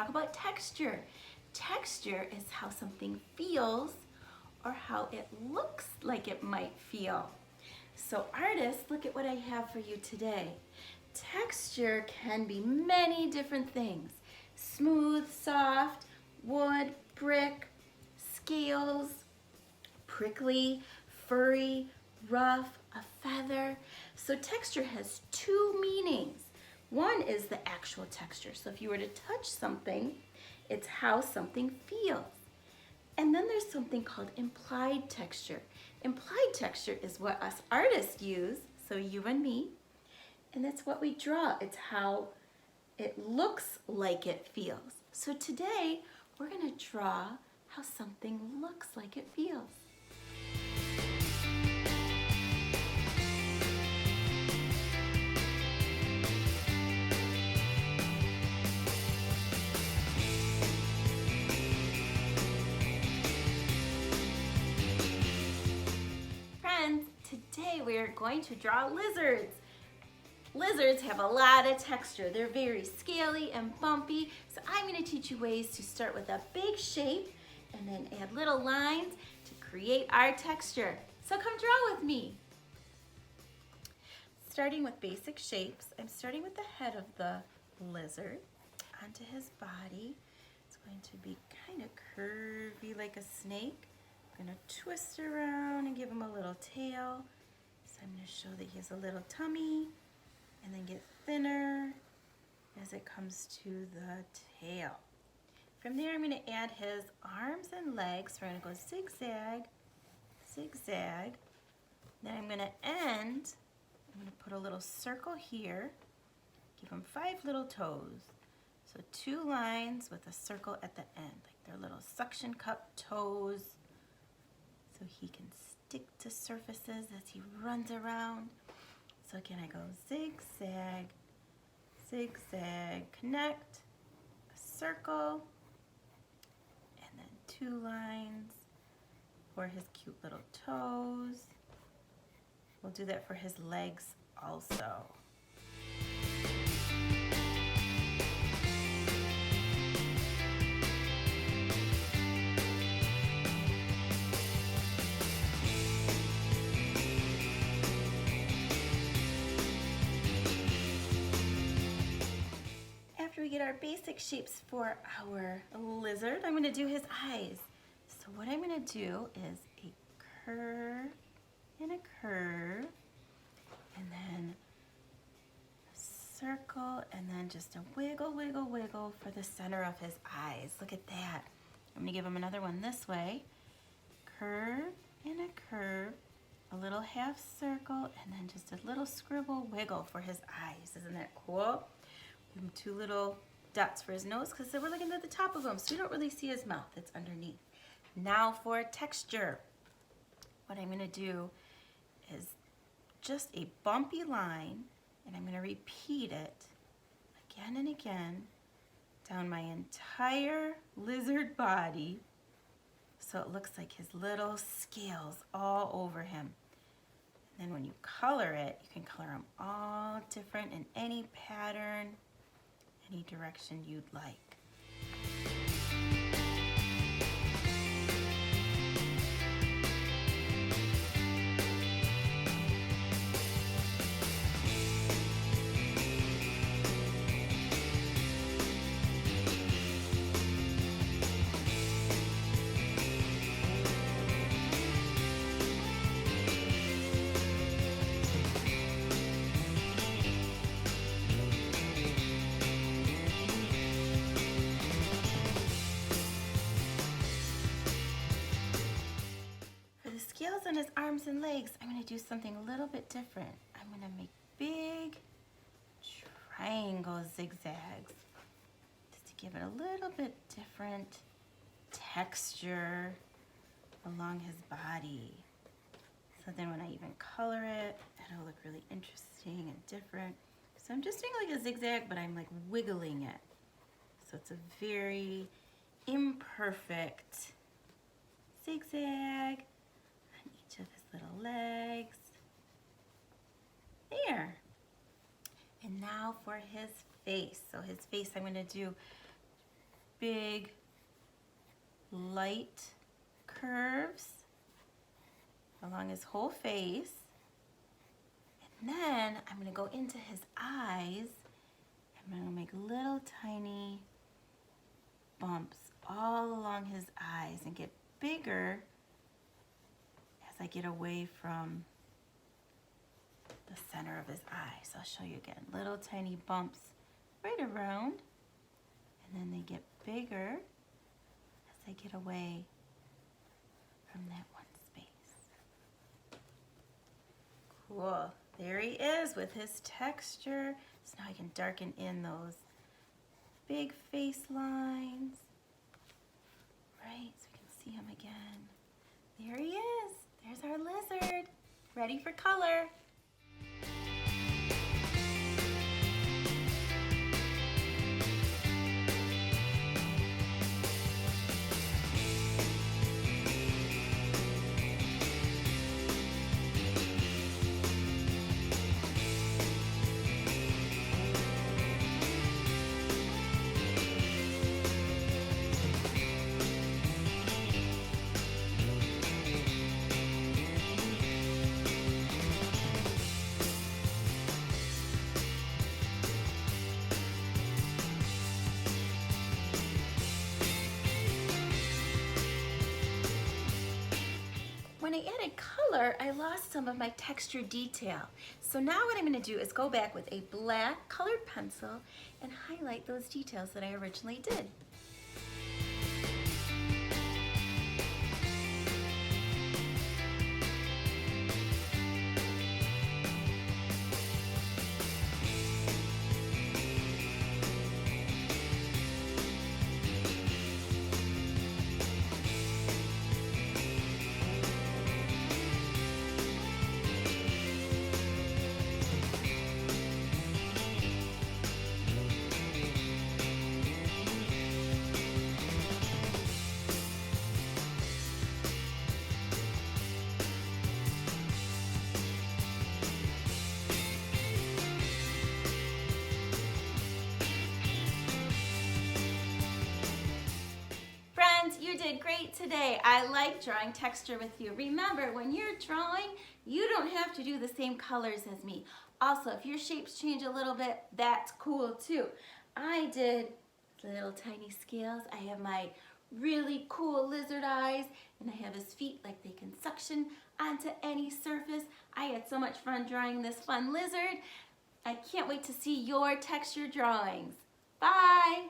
talk about texture. Texture is how something feels or how it looks like it might feel. So artists, look at what I have for you today. Texture can be many different things. Smooth, soft, wood, brick, scales, prickly, furry, rough, a feather. So texture has two meanings. One is the actual texture. So if you were to touch something, it's how something feels. And then there's something called implied texture. Implied texture is what us artists use, so you and me, and that's what we draw. It's how it looks like it feels. So today, we're gonna draw how something looks like it feels. Friends, today we are going to draw lizards. Lizards have a lot of texture. They're very scaly and bumpy, so I'm going to teach you ways to start with a big shape and then add little lines to create our texture. So come draw with me. Starting with basic shapes, I'm starting with the head of the lizard onto his body. It's going to be kind of curvy like a snake. I'm going to twist around and give him a little tail. So I'm going to show that he has a little tummy, and then get thinner as it comes to the tail. From there, I'm going to add his arms and legs. We're going to go zigzag, zigzag. Then I'm going to end, I'm going to put a little circle here, give him 5 little toes. So 2 lines with a circle at the end, like they're little suction cup toes, so he can stick to surfaces as he runs around. So again, I go zigzag, zigzag, connect, a circle, and then 2 lines for his cute little toes. We'll do that for his legs also. After we get our basic shapes for our lizard, I'm going to do his eyes. So what I'm going to do is a curve and a curve, and then a circle, and then just a wiggle, wiggle, wiggle for the center of his eyes. Look at that. I'm going to give him another one this way. Curve and a curve, a little half circle, and then just a little scribble wiggle for his eyes. Isn't that cool? Give him 2 little dots for his nose because we're looking at the top of him, so you don't really see his mouth. It's underneath. Now for texture. What I'm going to do is just a bumpy line, and I'm going to repeat it again and again down my entire lizard body so it looks like his little scales all over him. And then when you color it, you can color them all different in any pattern, any direction you'd like. Scales on his arms and legs, I'm going to do something a little bit different. I'm going to make big triangle zigzags just to give it a little bit different texture along his body. So then when I even color it, it'll look really interesting and different. So I'm just doing like a zigzag, but I'm like wiggling it. So it's a very imperfect zigzag of his little legs. There. And now for his face. So his face, I'm going to do big light curves along his whole face. And then I'm going to go into his eyes. I'm going to make little tiny bumps all along his eyes and get bigger as I get away from the center of his eye. So I'll show you again. Little tiny bumps right around, and then they get bigger as I get away from that one space. Cool. There he is with his texture. So now I can darken in those big face lines. Right, so we can see him again. There he is. There's our lizard, ready for color. When I added color, I lost some of my texture detail. So now what I'm going to do is go back with a black colored pencil and highlight those details that I originally did. You did great today. I like drawing texture with you. Remember, when you're drawing, you don't have to do the same colors as me. Also, if your shapes change a little bit, that's cool too. I did little tiny scales. I have my really cool lizard eyes, and I have his feet like they can suction onto any surface. I had so much fun drawing this fun lizard. I can't wait to see your texture drawings. Bye!